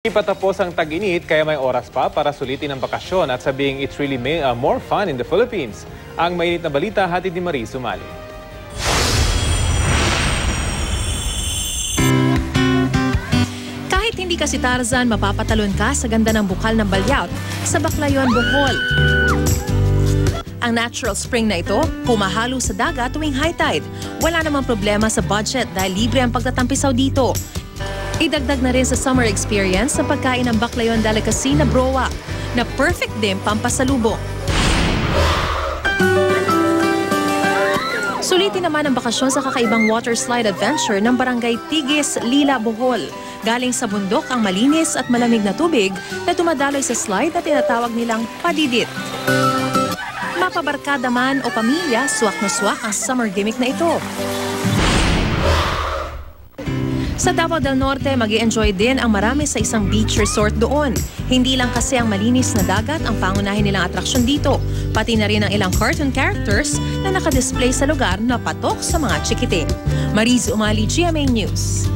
Patapos ang tag-init kaya may oras pa para sulitin ang bakasyon at sabihing it's really more fun in the Philippines. Ang mainit na balita hatid ni Marie Sumali. Kahit hindi ka si Tarzan, mapapatalon ka sa ganda ng bukal ng Balyaut sa Baclayon, Bohol. Ang natural spring na ito, pumahalo sa dagat tuwing high tide. Wala namang problema sa budget dahil libre ang pagtatampisaw dito. Idagdag na rin sa summer experience sa pagkain ng Baclayon delicacy na broa, na perfect din pampasalubong. Sulitin naman ang bakasyon sa kakaibang water slide adventure ng Barangay Tigis, Lila, Bohol. Galing sa bundok ang malinis at malamig na tubig na tumadaloy sa slide na tinatawag nilang padidit. Mapabarkada man o pamilya, swak na swak ang summer gimmick na ito. Sa Davao del Norte, mag-i-enjoy din ang marami sa isang beach resort doon. Hindi lang kasi ang malinis na dagat ang pangunahin nilang atraksyon dito, pati na rin ang ilang cartoon characters na nakadisplay sa lugar na patok sa mga chikiting. Mariz Umali, GMA News.